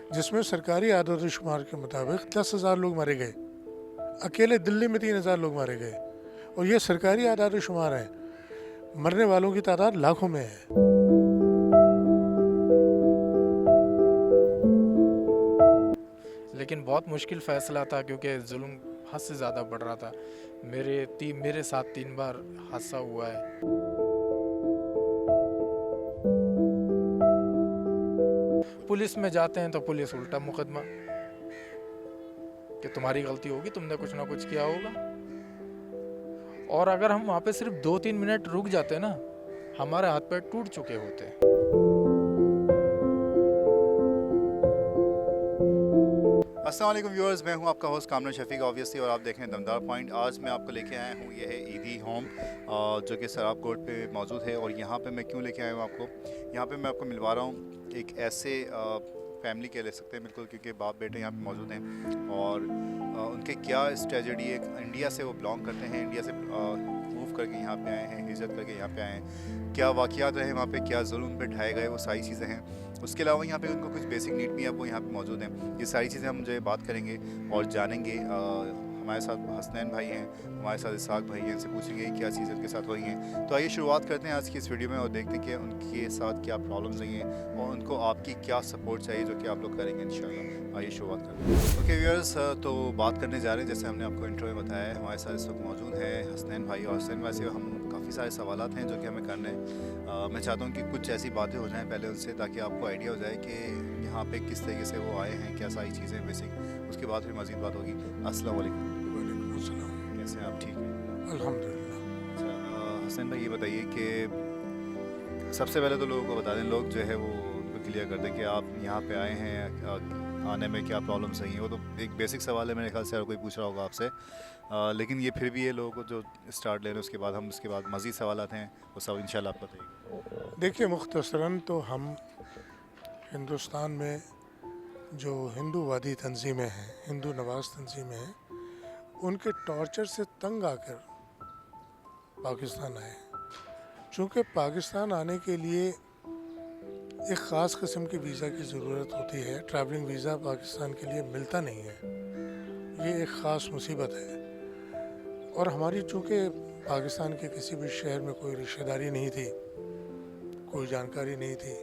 जिसमें सरकारी आदाद शुमार के मुताबिक 10,000 लोग मारे गए। अकेले दिल्ली में 3,000 लोग मारे गए, और ये सरकारी आदाद शुमार हैं। मरने वालों की तादाद लाखों में है। लेकिन बहुत मुश्किल फ़ैसला था क्योंकि जुल्म हद से ज़्यादा बढ़ रहा था। मेरे साथ 3 बार हादसा हुआ है। पुलिस में जाते हैं तो पुलिस उल्टा मुकदमा कि तुम्हारी गलती होगी, तुमने कुछ ना कुछ किया होगा। और अगर हम वहाँ पे सिर्फ 2-3 मिनट रुक जाते ना, हमारे हाथ पैर टूट चुके होते। अस्सलाम वालेकुम व्यूअर्स, मैं हूं आपका होस्ट कामरान शफीक ऑब्वियसली, और आप देख रहे हैं दमदार पॉइंट। आज मैं आपको लेके आया हूं, ये है ईदी होम जो कि सराब कोर्ट पे मौजूद है। और यहाँ पे मैं क्यों लेके आया हूँ आपको, यहाँ पे मैं आपको मिलवा रहा हूँ एक ऐसे फैमिली के ले सकते हैं बिल्कुल, क्योंकि बाप बेटे यहाँ पे मौजूद हैं। और उनके क्या स्ट्रेटजी है, इंडिया से वो बिलोंग करते हैं, इंडिया से मूव करके यहाँ पे आए हैं, हिजरत करके यहाँ पे आए हैं। क्या वाक़यात रहे वहाँ पे, क्या जुल्म पे ढाए गए, वो सारी चीज़ें हैं। उसके अलावा यहाँ पे उनको कुछ बेसिक नीड भी है, वो यहाँ पे मौजूद हैं। ये सारी चीज़ें हम जो है बात करेंगे और जानेंगे। हमारे साथ हसनैन भाई हैं, हमारे साथ इसाक भाई हैं, इनसे पूछेंगे क्या चीज़ें उनके साथ हुई हैं। तो आइए शुरुआत करते हैं आज की इस वीडियो में और देखते हैं कि उनके साथ क्या प्रॉब्लम्स रही हैं और उनको आपकी क्या सपोर्ट चाहिए जो कि आप लोग करेंगे इंशाल्लाह। आइए शुरुआत करते हैं। ओके व्यूअर्स, तो बात करने जा रहे हैं, जैसे हमने आपको इंट्रो में बताया है, हमारे साथ इस वक्त मौजूद है हसनैन भाई। और हसनैन भाई से हम काफ़ी सारे सवालात हैं जो कि हमें करने हैं। मैं चाहता हूँ कि कुछ ऐसी बातें हो जाएं पहले उनसे, ताकि आपको आइडिया हो जाए कि यहाँ पे किस तरीके से वो आए हैं, क्या सारी चीज़ें बेसिक। उसके बाद फिर मज़ीद बात होगी। अस्सलाम वालेकुम। वालेकुम अस्सलाम। कैसे हैं आप, ठीक हैं? अल्हम्दुलिल्लाह। अच्छा, हसनैन भाई ये बताइए कि सबसे पहले तो लोगों को बता दें, लोग जो है वो उनको क्लियर कर दें कि आप यहाँ पे आए हैं, आने में क्या प्रॉब्लम्स आई हैं। वो तो एक बेसिक सवाल है, मेरे ख्याल से हर कोई पूछ रहा होगा आपसे। लेकिन ये फिर भी ये लोगों को जो स्टार्ट ले रहे हैं, उसके बाद हम उसके बाद मज़ीद सवाल हैं, वो सब इंशाल्लाह आप बताइए। देखिए, मुख्तसरन तो हम हिंदुस्तान में जो हिंदूवादी तंजीमें हैं, हिंदू नवाज तंजीमें हैं, उनके टॉर्चर से तंग आकर पाकिस्तान आए। चूँकि पाकिस्तान आने के लिए एक ख़ास किस्म की वीज़ा की ज़रूरत होती है। ट्रैवलिंग वीज़ा पाकिस्तान के लिए मिलता नहीं है। ये एक ख़ास मुसीबत है। और हमारी चूँकि पाकिस्तान के किसी भी शहर में कोई रिश्तेदारी नहीं थी, कोई जानकारी नहीं थी,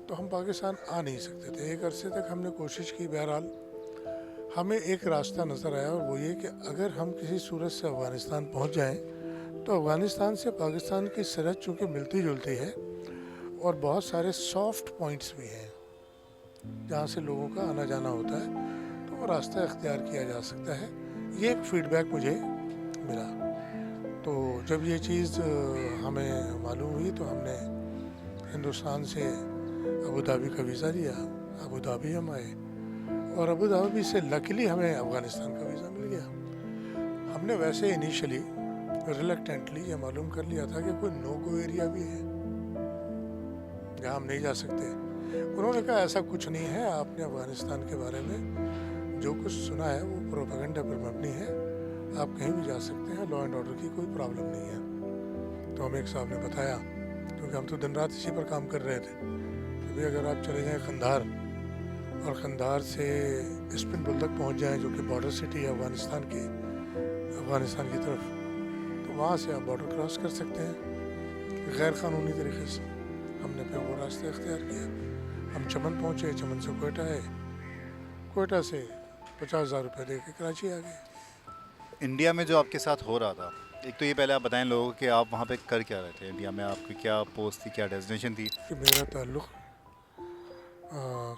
तो हम पाकिस्तान आ नहीं सकते थे। एक अरसे तक हमने कोशिश की। बहरहाल हमें एक रास्ता नज़र आया, और वो ये कि अगर हम किसी सूरत से अफ़गानिस्तान पहुंच जाएं, तो अफ़गानिस्तान से पाकिस्तान की सरहद चूँकि मिलती जुलती है, और बहुत सारे सॉफ्ट पॉइंट्स भी हैं जहाँ से लोगों का आना जाना होता है, तो वो रास्ता इख्तियार किया जा सकता है। ये एक फ़ीडबैक मुझे मिला। तो जब ये चीज़ हमें मालूम हुई, तो हमने हिंदुस्तान से अबू धाबी का वीज़ा लिया। अबू धाबी हम आए, और अबू धाबी से लकीली हमें अफ़गानिस्तान का वीज़ा मिल गया। हमने वैसे इनिशियली रिलक्टेंटली ये मालूम कर लिया था कि कोई नो गो एरिया भी है जहाँ हम नहीं जा सकते। उन्होंने कहा ऐसा कुछ नहीं है, आपने अफ़गानिस्तान के बारे में जो कुछ सुना है वो प्रोपेगेंडा पर मबनी है, आप कहीं भी जा सकते हैं, लॉ एंड ऑर्डर की कोई प्रॉब्लम नहीं है। तो हमें एक साहब ने बताया, क्योंकि हम तो दिन रात इसी पर काम कर रहे थे, कि भाई अगर आप चले जाएँ कंधार, और कंधार से इस्पिनबुल तक पहुँच जाएँ, जो कि बॉर्डर सिटी है अफ़गानिस्तान की तरफ, तो वहाँ से आप बॉर्डर क्रॉस कर सकते हैं गैर क़ानूनी तरीके से। हमने फिर वो रास्ता इख्तियार किया। हम चमन पहुँचे, चमन से कोयटा आए, कोयटा से 50,000 रुपये दे के कराची आ गए। इंडिया में जो आपके साथ हो रहा था, एक तो ये पहले आप बताएं लोगों को कि आप वहाँ पे कर क्या रहे थे इंडिया में, आपकी क्या पोस्ट थी, क्या डेस्टिनेशन थी? कि मेरा ताल्लुक़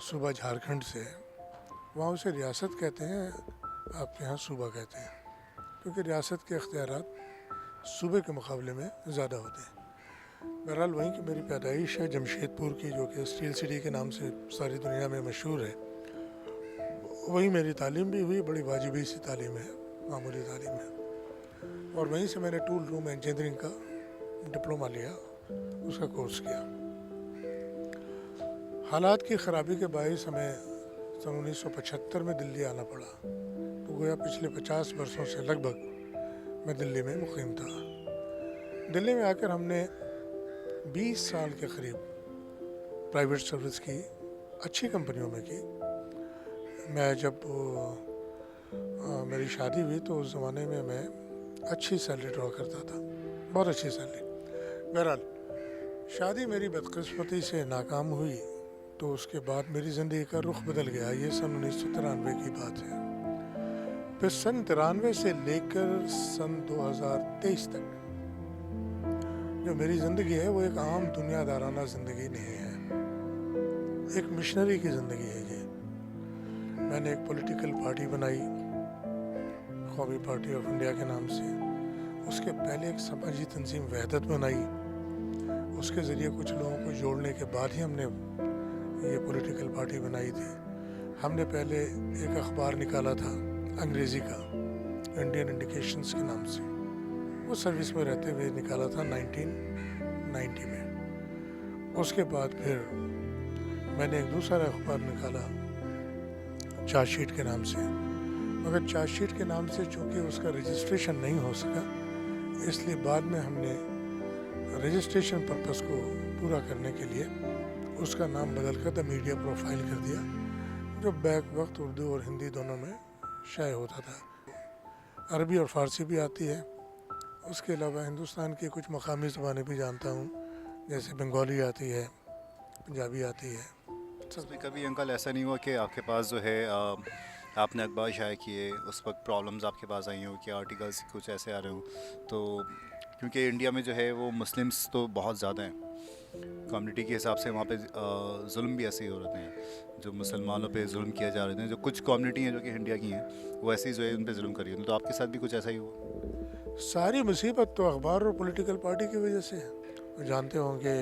सूबा झारखंड से, वहाँ उसे रियासत कहते हैं, आपके यहाँ सूबा कहते हैं, क्योंकि रियासत के इख्तियारात सूबे के मुकाबले में ज़्यादा होते हैं। बहरहाल वहीं की मेरी पैदाइश है, जमशेदपुर की, जो कि स्टील सिटी के नाम से सारी दुनिया में मशहूर है। वहीं मेरी तालीम भी हुई, बड़ी वाजिबी सी तालीम है, मामूली तालीम है। और वहीं से मैंने टूल रूम इंजीनियरिंग का डिप्लोमा लिया, उसका कोर्स किया। हालात की ख़राबी के बायस हमें सन 1975 में दिल्ली आना पड़ा। तो गोया पिछले 50 वर्षों से लगभग मैं दिल्ली में मुक़ीम था। दिल्ली में आकर हमने 20 साल के करीब प्राइवेट सर्विस की, अच्छी कंपनियों में की, मैं जब मेरी शादी हुई तो उस ज़माने में मैं अच्छी सैलरी ड्रॉ करता था, बहुत अच्छी सैलरी। बहरहाल शादी मेरी बदकिस्मती से नाकाम हुई तो उसके बाद मेरी ज़िंदगी का रुख बदल गया। ये सन 1993 की बात है। फिर सन 93 से लेकर सन 2023 तक जो मेरी ज़िंदगी है वो एक आम दुनियादाराना ज़िंदगी नहीं है, एक मिशनरी की ज़िंदगी है ये। मैंने एक पॉलिटिकल पार्टी बनाई, कौमी पार्टी ऑफ इंडिया के नाम से। उसके पहले एक समाजी तंजीम वहदत बनाई, उसके ज़रिए कुछ लोगों को जोड़ने के बाद ही हमने ये पॉलिटिकल पार्टी बनाई थी। हमने पहले एक अखबार निकाला था अंग्रेज़ी का, इंडियन इंडिकेशंस के नाम से। वो सर्विस में रहते हुए निकाला था 1990 में। उसके बाद फिर मैंने एक दूसरा अखबार निकाला चार्जशीट के नाम से, मगर चार्जशीट के नाम से चूँकि उसका रजिस्ट्रेशन नहीं हो सका, इसलिए बाद में हमने रजिस्ट्रेशन पर्पस को पूरा करने के लिए उसका नाम बदल कर द मीडिया प्रोफाइल कर दिया, जो बैक वक्त उर्दू और हिंदी दोनों में शाये होता था। अरबी और फ़ारसी भी आती है। उसके अलावा हिंदुस्तान की कुछ मकामी ज़बानें भी जानता हूँ, जैसे बंगाली आती है, पंजाबी आती है। इसमें कभी अंकल ऐसा नहीं हुआ कि आपके पास जो है आपने अखबार शाये किए, उस वक्त प्रॉब्लम्स आपके पास आई हो कि आर्टिकल्स कुछ ऐसे आ रहे हो? तो क्योंकि इंडिया में जो है वो मुस्लिम्स तो बहुत ज़्यादा हैं, कम्युनिटी के हिसाब से वहाँ पे जुल्म भी ऐसे ही हो रहे हैं, जो मुसलमानों पे जुल्म किया जा रहे हैं। जो कुछ कम्युनिटी हैं जो कि इंडिया की हैं, वो ऐसे ही जो है उन पे जुल्म कर रही है। तो आपके साथ भी कुछ ऐसा ही हुआ? सारी मुसीबत तो अखबार और पॉलिटिकल पार्टी की वजह से है। जानते होंगे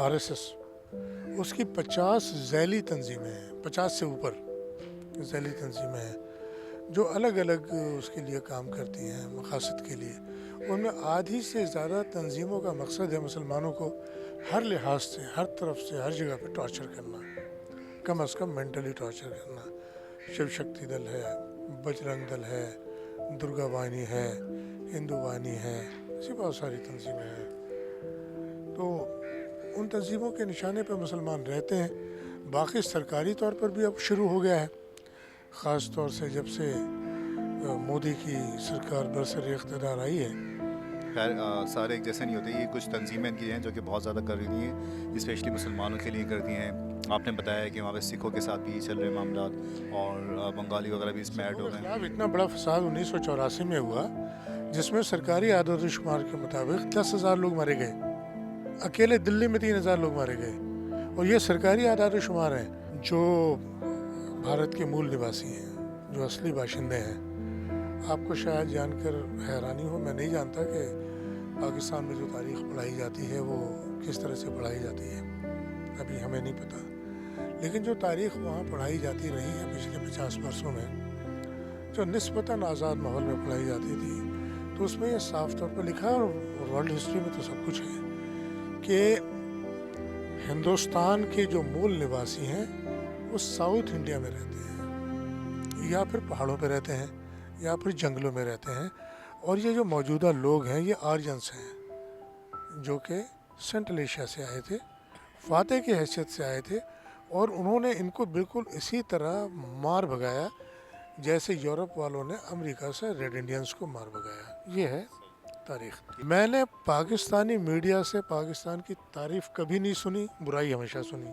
RSS, उसकी 50 ज़ैली तंजीमें हैं, 50 से ऊपर ज़ैली तंजीमें हैं जो अलग अलग उसके लिए काम करती हैं मकासद के लिए। उनमें आधी से ज़्यादा तंजीमों का मकसद है मुसलमानों को हर लिहाज से, हर तरफ से, हर जगह पे टॉर्चर करना, कम अज़ कम मेंटली टॉर्चर करना। शिव शक्ति दल है, बजरंग दल है, दुर्गा वाहिनी है, हिंदू वाहिनी है, ऐसी बहुत सारी तंजीमें हैं। तो उन तंजीमों के निशाने पर मुसलमान रहते हैं। बाकी सरकारी तौर पर भी अब शुरू हो गया है, ख़ास तौर से जब से मोदी की सरकार बरसर इक़्तिदार आई है। खैर सारे एक जैसे नहीं होते, ये कुछ तंजीमें इनकी हैं जो कि बहुत ज़्यादा कर रही हैं, स्पेशली मुसलमानों के लिए करती हैं। आपने बताया कि वहाँ पे सिखों के साथ भी चल रहे मामला और बंगाली वगैरह भी इसमें ऐड हो गए हैं। इतना बड़ा फसाद 1984 में हुआ, जिसमें सरकारी आदाद शुमार के मुताबिक 10,000 लोग मारे गए। अकेले दिल्ली में 3,000 लोग मारे गए, और ये सरकारी आदाद शुमार हैं। जो भारत के मूल निवासी हैं, जो असली बाशिंदे हैं, आपको शायद जानकर हैरानी हो, मैं नहीं जानता कि पाकिस्तान में जो तारीख़ पढ़ाई जाती है वो किस तरह से पढ़ाई जाती है, अभी हमें नहीं पता। लेकिन जो तारीख़ वहाँ पढ़ाई जाती रही है पिछले 50 वर्षों में, जो निस्बतन आज़ाद माहौल में पढ़ाई जाती थी, तो उसमें ये साफ तौर पर लिखा है, और वर्ल्ड हिस्ट्री में तो सब कुछ है, कि हिंदुस्तान के जो मूल निवासी हैं वो साउथ इंडिया में रहते हैं, या फिर पहाड़ों पे रहते हैं, या फिर जंगलों में रहते हैं। और ये जो मौजूदा लोग हैं ये आर्यंस हैं, जो कि सेंट्रल एशिया से आए थे, फातेह की हैसियत से आए थे, और उन्होंने इनको बिल्कुल इसी तरह मार भगाया जैसे यूरोप वालों ने अमेरिका से रेड इंडियंस को मार भगाया। ये है तारीख़। मैंने पाकिस्तानी मीडिया से पाकिस्तान की तारीफ़ कभी नहीं सुनी, बुराई हमेशा सुनी,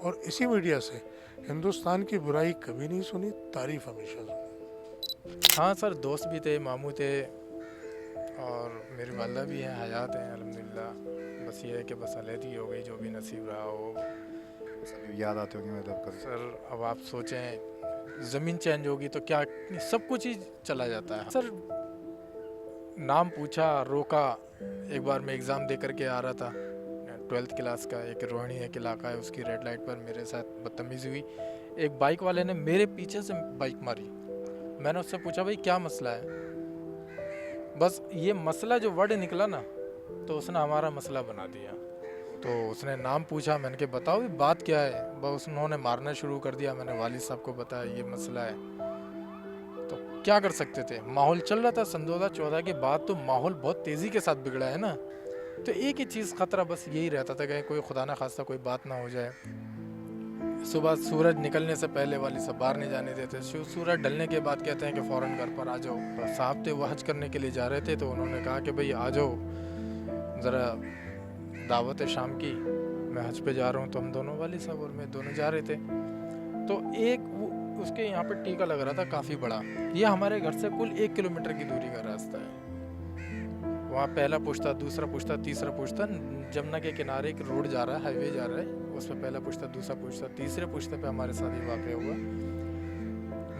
और इसी मीडिया से हिंदुस्तान की बुराई कभी नहीं सुनी, तारीफ़ हमेशा सुनी। हाँ सर, दोस्त भी थे, मामू थे, और मेरी वालदा भी हैं, हयात हैं अल्हम्दुलिल्लाह। बस ये है कि बस अलहदी हो गई, जो भी नसीब रहा हो। याद आते होंगे मतलब कभी? सर अब आप सोचें, ज़मीन चेंज होगी तो क्या सब कुछ ही चला जाता है। सर नाम पूछा, रोका। एक बार मैं एग्ज़ाम दे करके आ रहा था 12th क्लास का, एक रोहिणी एक इलाका है, उसकी रेड लाइट पर मेरे साथ बदतमीज़ी हुई। एक बाइक वाले ने मेरे पीछे से बाइक मारी। मैंने उससे पूछा, भाई क्या मसला है? बस ये मसला जो वर्ड निकला ना, तो उसने हमारा मसला बना दिया। तो उसने नाम पूछा, मैंने कहा बताओ ये बात क्या है? बस उन्होंने मारना शुरू कर दिया। मैंने वालिद साहब को बताया ये मसला है, तो क्या कर सकते थे? माहौल चल रहा था। सन 2014 के बाद तो माहौल बहुत तेज़ी के साथ बिगड़ा है ना। तो एक ही चीज़ ख़तरा बस यही रहता था कि कोई खुदा ना खास्ता कोई बात ना हो जाए। सुबह सूरज निकलने से पहले वाली सब बाहर नहीं जाने देते, सूरज ढलने के बाद कहते हैं कि फ़ौरन घर पर आ जाओ। तो साहब थे वो हज करने के लिए जा रहे थे, तो उन्होंने कहा कि भाई आ जाओ, ज़रा दावत है शाम की, मैं हज पे जा रहा हूँ। तो हम दोनों, वाली साहब और मैं दोनों जा रहे थे। तो एक उसके यहाँ पे टीका लग रहा था काफ़ी बड़ा। ये हमारे घर से कुल 1 किलोमीटर की दूरी का रास्ता है। वहाँ पहला पुश्ता, दूसरा पुश्ता, तीसरा पुश्ता, जमुना के किनारे एक रोड जा रहा है, हाईवे जा रहा है, उसमें पहला पुश्ता, दूसरा पुश्ता, तीसरे पुश्ते पे हमारे साथ ये वाक़या हुआ।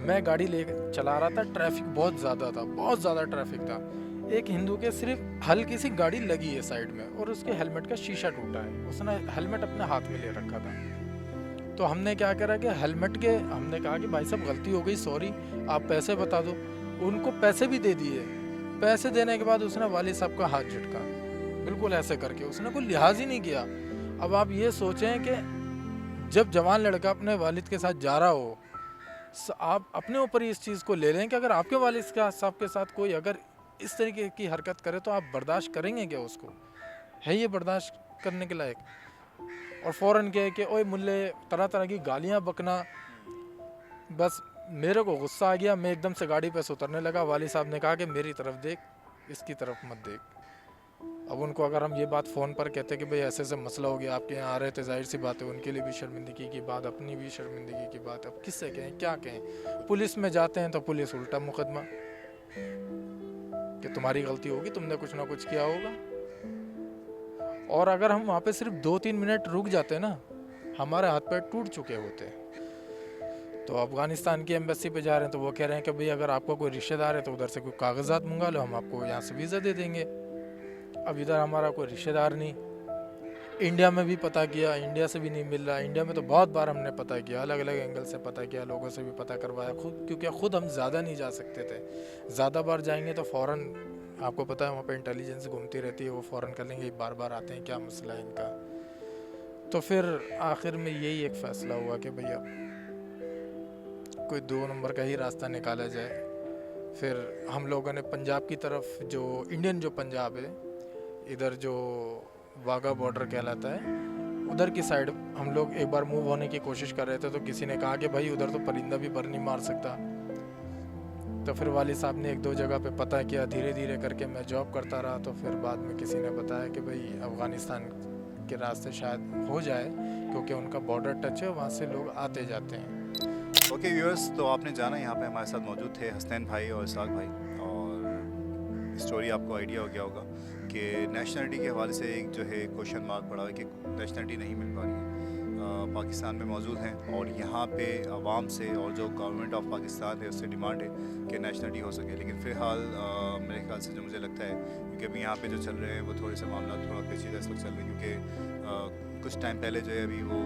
मैं गाड़ी ले चला रहा था, ट्रैफिक बहुत ज़्यादा था, बहुत ज़्यादा ट्रैफिक था। एक हिंदू के सिर्फ हल्की सी गाड़ी लगी है साइड में और उसके हेलमेट का शीशा टूटा है। उसने हेलमेट अपने हाथ में ले रखा था। तो हमने क्या करा कि हेलमेट के, हमने कहा कि भाई साहब गलती हो गई, सॉरी, आप पैसे बता दो। उनको पैसे भी दे दिए। पैसे देने के बाद उसने वालिद साहब का हाथ झटका, बिल्कुल ऐसे करके, उसने कोई लिहाज ही नहीं किया। अब आप ये सोचें कि जब जवान लड़का अपने वालिद के साथ जा रहा हो, आप अपने ऊपर ही इस चीज़ को ले लें कि अगर आपके वालिद साहब के साथ कोई अगर इस तरीके की हरकत करे तो आप बर्दाश्त करेंगे क्या? उसको है ये बर्दाश्त करने के लायक? और फ़ौरन कहे कि ओए मुल्ले, तरह तरह की गालियाँ बकना। बस मेरे को गुस्सा आ गया, मैं एकदम से गाड़ी पे से उतरने लगा। वाली साहब ने कहा कि मेरी तरफ देख, इसकी तरफ मत देख। अब उनको अगर हम ये बात फ़ोन पर कहते कि भाई ऐसे ऐसे मसला हो गया, आपके यहाँ आ रहे थे, जाहिर सी बात है उनके लिए भी शर्मिंदगी की बात, अपनी भी शर्मिंदगी की बात। अब किससे कहें, क्या कहें? पुलिस में जाते हैं तो पुलिस उल्टा मुकदमा कि तुम्हारी गलती होगी, तुमने कुछ ना कुछ किया होगा। और अगर हम वहाँ पे सिर्फ 2-3 मिनट रुक जाते ना, हमारे हाथ पैर टूट चुके होते। तो अफ़गानिस्तान की एम्बेसी पे जा रहे हैं तो वो कह रहे हैं कि भाई अगर आपका कोई रिश्तेदार है तो उधर से कोई कागजात मंगा लो, हम आपको यहाँ से वीज़ा दे देंगे। अब इधर हमारा कोई रिश्तेदार नहीं। इंडिया में भी पता किया, इंडिया से भी नहीं मिल रहा। इंडिया में तो बहुत बार हमने पता किया, अलग अलग एंगल से पता किया, लोगों से भी पता करवाया खुद, क्योंकि खुद हम ज़्यादा नहीं जा सकते थे। ज़्यादा बार जाएंगे तो फ़ौरन, आपको पता है वहाँ पे इंटेलिजेंस घूमती रहती है, वो फ़ौरन कर लेंगे बार बार आते हैं, क्या मसला है इनका। तो फिर आखिर में यही एक फ़ैसला हुआ कि भैया कोई 2 नंबर का ही रास्ता निकाला जाए। फिर हम लोगों ने पंजाब की तरफ, जो इंडियन जो पंजाब है, इधर जो वाघा बॉर्डर कहलाता है, उधर की साइड हम लोग एक बार मूव होने की कोशिश कर रहे थे। तो किसी ने कहा कि भाई उधर तो परिंदा भी पर नहीं मार सकता। तो फिर वालिद साहब ने 1-2 जगह पे पता किया, धीरे धीरे करके मैं जॉब करता रहा। तो फिर बाद में किसी ने बताया कि भाई अफ़गानिस्तान के रास्ते शायद हो जाए, क्योंकि उनका बॉर्डर टच है, वहाँ से लोग आते जाते हैं। ओके व्यूअर्स, तो आपने जाना, यहाँ पे हमारे साथ मौजूद थे हसनैन भाई और इसाक भाई, और स्टोरी आपको आइडिया हो गया होगा कि नेशनलिटी के हवाले से एक जो है क्वेश्चन मार्क पड़ा है कि नेशनलिटी नहीं मिल पा रही है। पाकिस्तान में मौजूद हैं और यहाँ पे आवाम से और जो गवर्नमेंट ऑफ पाकिस्तान है उससे डिमांड है कि नेशनलिटी हो सके। लेकिन फ़िलहाल मेरे ख्याल से जो मुझे लगता है, क्योंकि अभी यहाँ पे जो चल रहे हैं वो थोड़े से मामला थोड़ा पेचीदा इस वक्त चल रहे हैं, क्योंकि कुछ टाइम पहले जो है अभी वो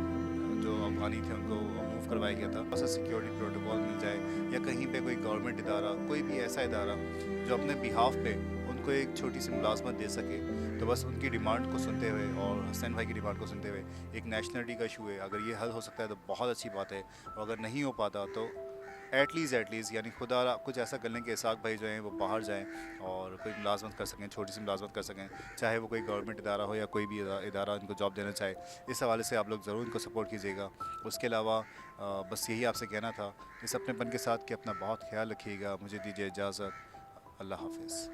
जो अफ़गानी थे उनको मूव करवाया गया था। बस सिक्योरिटी प्रोटोकॉल मिल जाए या कहीं पे कोई गवर्नमेंट इदारा, कोई भी ऐसा इदारा जो अपने बिहाफ पे उनको एक छोटी सी मुलाजमत दे सके, तो बस उनकी डिमांड को सुनते हुए और हसनैन भाई की डिमांड को सुनते हुए एक नेशनलिटी का इशू है, अगर ये हल हो सकता है तो बहुत अच्छी बात है। और अगर नहीं हो पाता तो एटलीस्ट यानी खुदा कुछ ऐसा कर लें कि इसाक भाई जो हैं वो बाहर जाएं और कोई मुलाजमत कर सकें, छोटी सी मुलाजमत कर सकें, चाहे वो कोई गवर्नमेंट इदारा हो या कोई भी इदारा इनको जॉब देना चाहे। इस हवाले से आप लोग ज़रूर इनको सपोर्ट कीजिएगा। उसके अलावा बस यही आपसे कहना था, इस अपनेपन के साथ कि अपना बहुत ख्याल रखिएगा। मुझे दीजिए इजाज़त, अल्लाह हाफ़िज़।